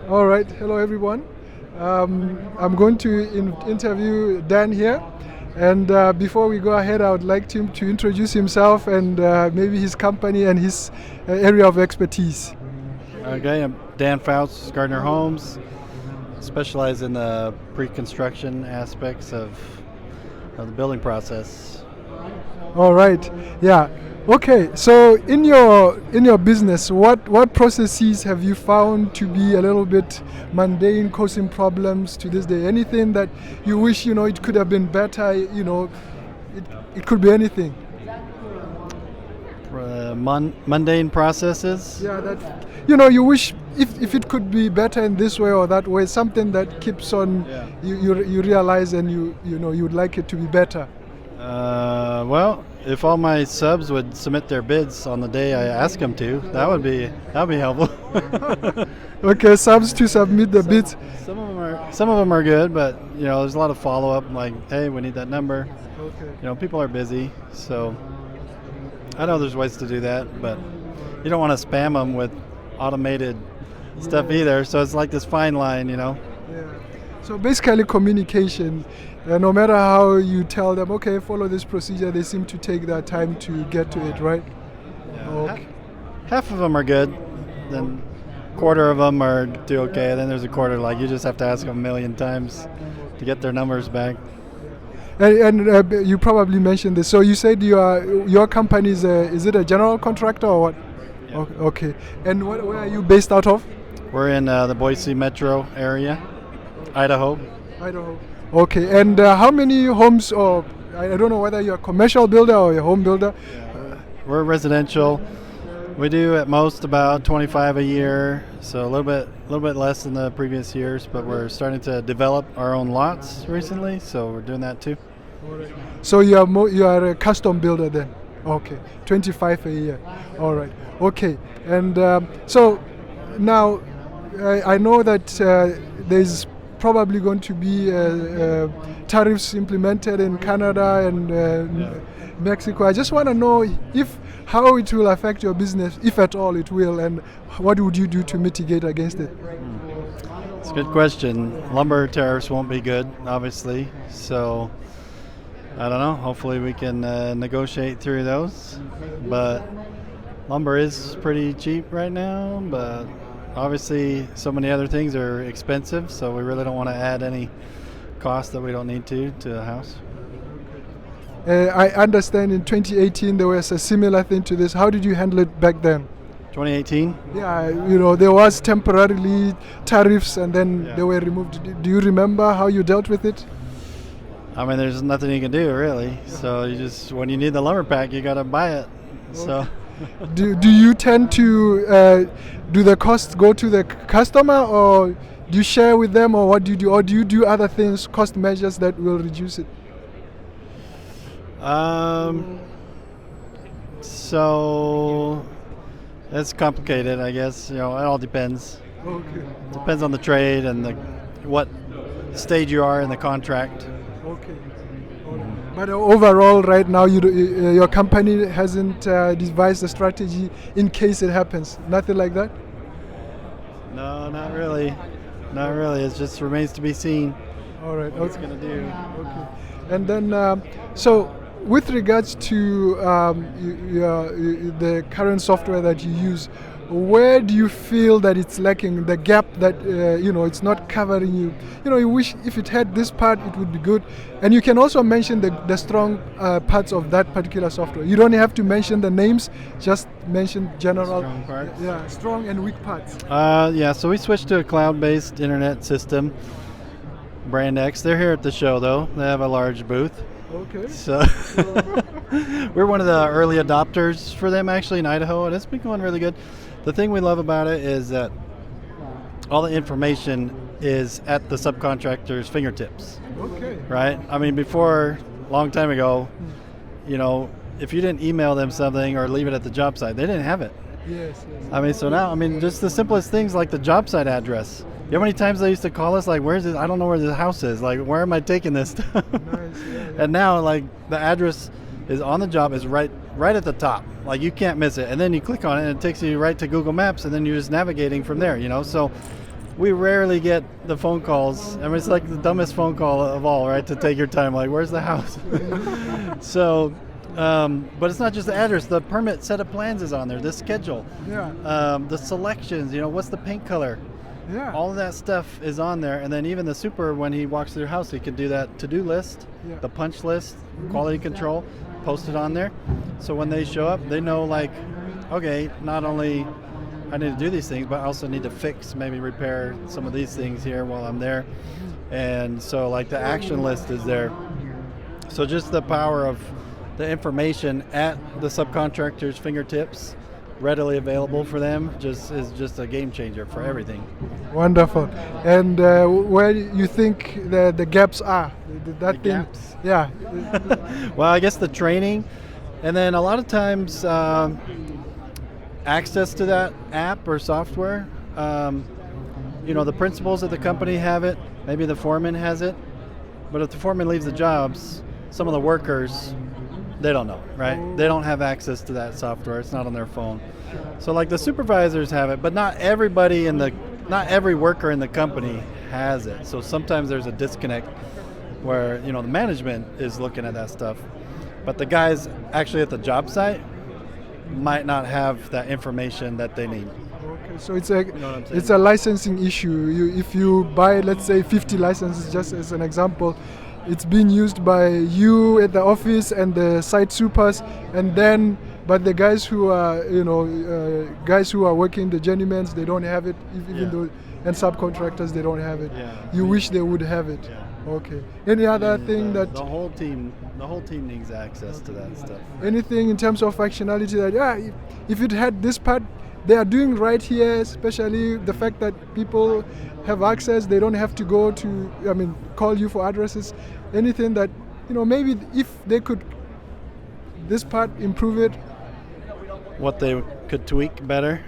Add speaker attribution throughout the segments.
Speaker 1: All right. Hello, everyone. I'm going to interview Dan here. And before we go ahead, I would like him to introduce himself and maybe his company and his area of expertise.
Speaker 2: Okay, I'm Dan Faust, Gardner Homes. Specialize in the pre-construction aspects of the building process.
Speaker 1: All right. Yeah. Okay. So in your business, what processes have you found to be a little bit mundane, causing problems to this day? Anything that you wish it could have been better? It could be anything.
Speaker 2: Mundane processes.
Speaker 1: Yeah. That you wish if it could be better in this way or that way. Something that keeps on.
Speaker 2: Yeah.
Speaker 1: You realize and you'd like it to be better.
Speaker 2: Well, if all my subs would submit their bids on the day I ask them to, that'd be helpful.
Speaker 1: Okay, subs to submit the bids.
Speaker 2: Some of them are good, but there's a lot of follow up. Like, hey, we need that number.
Speaker 1: Okay.
Speaker 2: People are busy, so I know there's ways to do that, but you don't want to spam them with automated stuff either. So it's like this fine line,
Speaker 1: Yeah. So basically, communication. No matter how you tell them, okay, follow this procedure, they seem to take their time to get to it, right?
Speaker 2: Yeah.
Speaker 1: Okay.
Speaker 2: Half of them are good, then quarter of them are do okay. Then there's a quarter like you just have to ask them a million times to get their numbers back.
Speaker 1: And you probably mentioned this. So you said your company is it a general contractor or what?
Speaker 2: Yeah.
Speaker 1: Okay. And where are you based out of?
Speaker 2: We're in the Boise metro area, Idaho.
Speaker 1: Idaho. Okay. And how many homes, or I don't know whether you're a commercial builder or a home builder?
Speaker 2: We're residential. We do at most about 25 a year, so a little bit less than the previous years. But we're starting to develop our own lots recently, so we're doing that too.
Speaker 1: So you are a custom builder then? Okay, 25 a year. All right. Okay. And so now I know that there's probably going to be tariffs implemented in Canada and Mexico. I just want to know how it will affect your business, if at all it will, and what would you do to mitigate against it?
Speaker 2: It's a good question. Lumber tariffs won't be good, obviously. So I don't know. Hopefully we can negotiate through those. But lumber is pretty cheap right now, but obviously so many other things are expensive, so we really don't want to add any cost that we don't need to the house.
Speaker 1: I understand in 2018 there was a similar thing to this. How did you handle it back then?
Speaker 2: 2018?
Speaker 1: Yeah, there was temporarily tariffs and then they were removed. Do you remember how you dealt with it?
Speaker 2: I mean, there's nothing you can do really. So you just, when you need the lumber pack, you got to buy it. So.
Speaker 1: Do you tend to do the costs go to the customer, or do you share with them, or what do you do, or do you do other things, cost measures that will reduce it?
Speaker 2: So it's complicated, I guess. It all depends.
Speaker 1: Okay.
Speaker 2: Depends on the trade and what stage you are in the contract.
Speaker 1: Okay. But overall, right now, your company hasn't devised a strategy in case it happens. Nothing like that.
Speaker 2: No, not really. Not really. It just remains to be seen.
Speaker 1: All right.
Speaker 2: What it's gonna do.
Speaker 1: Okay. And then, so with regards to the current software that you use, where do you feel that it's lacking, the gap that it's not covering you? You wish if it had this part, it would be good. And you can also mention the strong parts of that particular software. You don't have to mention the names, just mention general.
Speaker 2: Strong parts.
Speaker 1: Yeah, strong and weak parts.
Speaker 2: So we switched to a cloud-based internet system, Brand X. They're here at the show though. They have a large booth.
Speaker 1: Okay.
Speaker 2: So we're one of the early adopters for them actually in Idaho, and it's been going really good. The thing we love about it is that all the information is at the subcontractor's fingertips.
Speaker 1: Okay.
Speaker 2: Right? I mean, before, a long time ago, if you didn't email them something or leave it at the job site, they didn't have it.
Speaker 1: Yes.
Speaker 2: I mean, so now, just the simplest things like the job site address. You know how many times they used to call us, like, where's it? I don't know where the house is. Like, where am I taking this stuff?
Speaker 1: Nice, yeah.
Speaker 2: And now, like, the address is on the job, is right at the top. Like, you can't miss it. And then you click on it, and it takes you right to Google Maps, and then you're just navigating from there, So we rarely get the phone calls. I mean, it's like the dumbest phone call of all, right? To take your time, like, where's the house? So, but it's not just the address. The permit set of plans is on there. The schedule, the selections. What's the paint color?
Speaker 1: Yeah.
Speaker 2: All of that stuff is on there. And then even the super, when he walks through your house, he can do that to-do list, the punch list, quality control, post it on there. So when they show up, they know, like, okay, not only I need to do these things, but I also need to fix, maybe repair some of these things here while I'm there. And so, like, the action list is there. So just the power of the information at the subcontractor's fingertips, readily available for them, is just a game changer for everything.
Speaker 1: Wonderful. And where you think the gaps are? That
Speaker 2: The
Speaker 1: thing,
Speaker 2: gaps?
Speaker 1: yeah.
Speaker 2: Well, I guess the training, and then a lot of times access to that app or software. The principals at the company have it, maybe the foreman has it, but if the foreman leaves the jobs, some of the workers, they don't know, right? They don't have access to that software. It's not on their phone. So, like, the supervisors have it, but not every worker in the company has it. So sometimes there's a disconnect where, the management is looking at that stuff, but the guys actually at the job site might not have that information that they need.
Speaker 1: Okay, so it's a licensing issue. If you buy, let's say, 50 licenses, just as an example, it's being used by you at the office and the site supers, and then but the guys who are guys who are working the journeymans, they don't have it, even though, and subcontractors, they don't have it. You wish they would have it. Okay. Any other thing that
Speaker 2: the whole team needs access to that stuff.
Speaker 1: Anything in terms of functionality that if it had this part they are doing right here, especially the fact that people have access, they don't have to go to call you for addresses. Anything that maybe if they could this part improve it,
Speaker 2: what they could tweak better.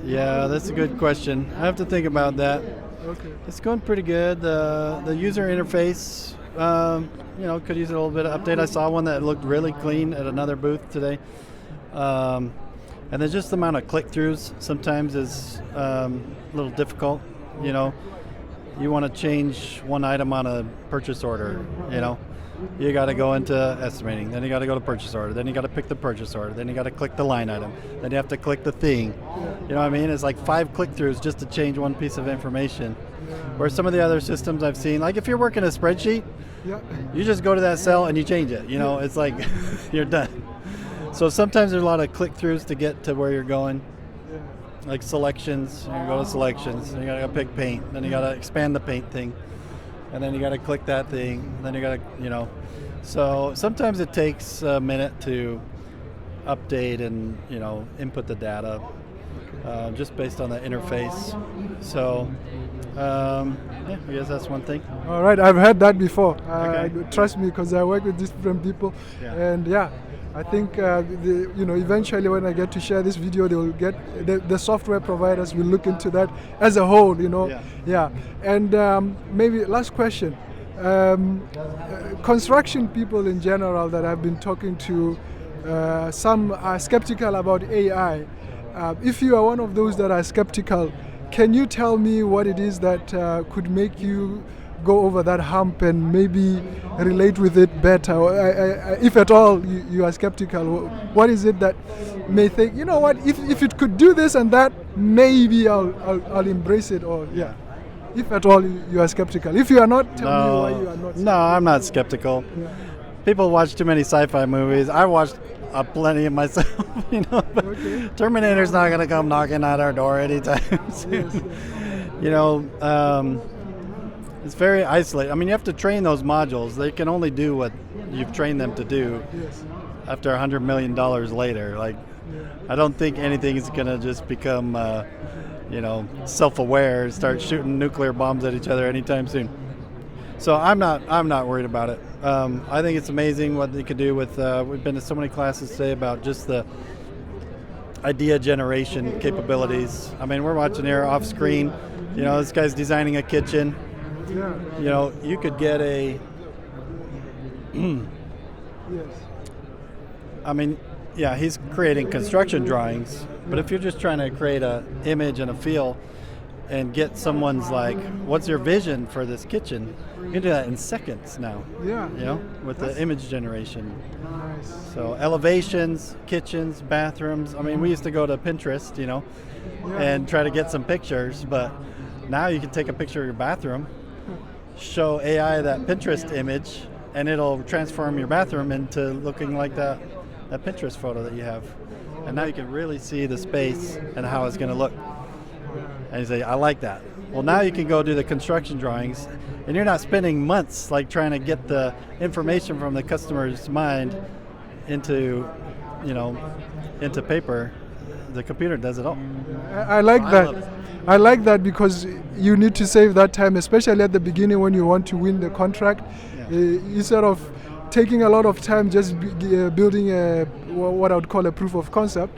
Speaker 2: Yeah, that's a good question. I have to think about that.
Speaker 1: Okay.
Speaker 2: It's going pretty good. The user interface, could use a little bit of update. I saw one that looked really clean at another booth today. And then just the amount of click-throughs sometimes is a little difficult. You want to change one item on a purchase order, You got to go into estimating, then you got to go to purchase order, then you got to pick the purchase order, then you got to click the line item, then you have to click the thing. You know what I mean? It's like 5 click-throughs just to change one piece of information. Where some of the other systems I've seen, like if you're working a spreadsheet, you just go to that cell and you change it. It's like you're done. So sometimes there's a lot of click-throughs to get to where you're going. Like selections, you go to selections, then you gotta go pick paint, then you gotta expand the paint thing, and then you gotta click that thing, then you gotta, So sometimes it takes a minute to update and, input the data, just based on the interface. So, I guess that's one thing.
Speaker 1: All right, I've heard that before.
Speaker 2: Okay.
Speaker 1: Trust me, because I work with different people, and I think eventually when I get to share this video, they will get the software providers will look into that as a whole. And maybe last question: construction people in general that I've been talking to, some are skeptical about AI. If you are one of those that are skeptical, can you tell me what it is that could make you go over that hump and maybe relate with it better? If at all you are skeptical, what is it that may think, if it could do this and that, maybe I'll embrace it, or if at all you are skeptical. If you are not, tell me why you are not skeptical.
Speaker 2: No, I'm not skeptical. People watch too many sci-fi movies. I watched plenty of myself,
Speaker 1: Okay.
Speaker 2: Terminator's not going to come knocking at our door anytime soon. It's very isolated. I mean, you have to train those modules. They can only do what you've trained them to do after $100 million later. I don't think anything is going to just become, self-aware and start shooting nuclear bombs at each other anytime soon. So I'm not worried about it. I think it's amazing what they could do with, we've been to so many classes today about just the idea generation capabilities. I mean, we're watching here off screen, this guy's designing a kitchen. You could get a he's creating construction drawings, but if you're just trying to create an image and a feel, and get someone's like, what's your vision for this kitchen? You can do that in seconds now.
Speaker 1: Yeah.
Speaker 2: You know, with the image generation.
Speaker 1: Nice.
Speaker 2: So elevations, kitchens, bathrooms. I mean, we used to go to Pinterest, you know, and try to get some pictures, but now you can take a picture of your bathroom, show AI that Pinterest image, and it'll transform your bathroom into looking like that Pinterest photo that you have. And now you can really see the space and how it's going to look. And you say, I like that. Well, now you can go do the construction drawings, and you're not spending months like trying to get the information from the customer's mind into, you know, into paper. The computer does it all.
Speaker 1: I like
Speaker 2: love
Speaker 1: that.
Speaker 2: it.
Speaker 1: I like that because you need to save that time, especially at the beginning when you want to win the contract. Instead of taking a lot of time just building what I would call a proof of concept,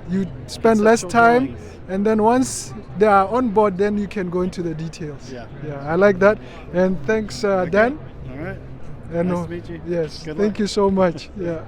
Speaker 1: you spend less time,
Speaker 2: drawings.
Speaker 1: and then once they are on board, then you can go into the details.
Speaker 2: Yeah.
Speaker 1: I like that. And thanks, Dan.
Speaker 2: All right.
Speaker 1: And
Speaker 2: Nice to meet you.
Speaker 1: Yes,
Speaker 2: Good
Speaker 1: thank
Speaker 2: luck.
Speaker 1: you so much. Yeah.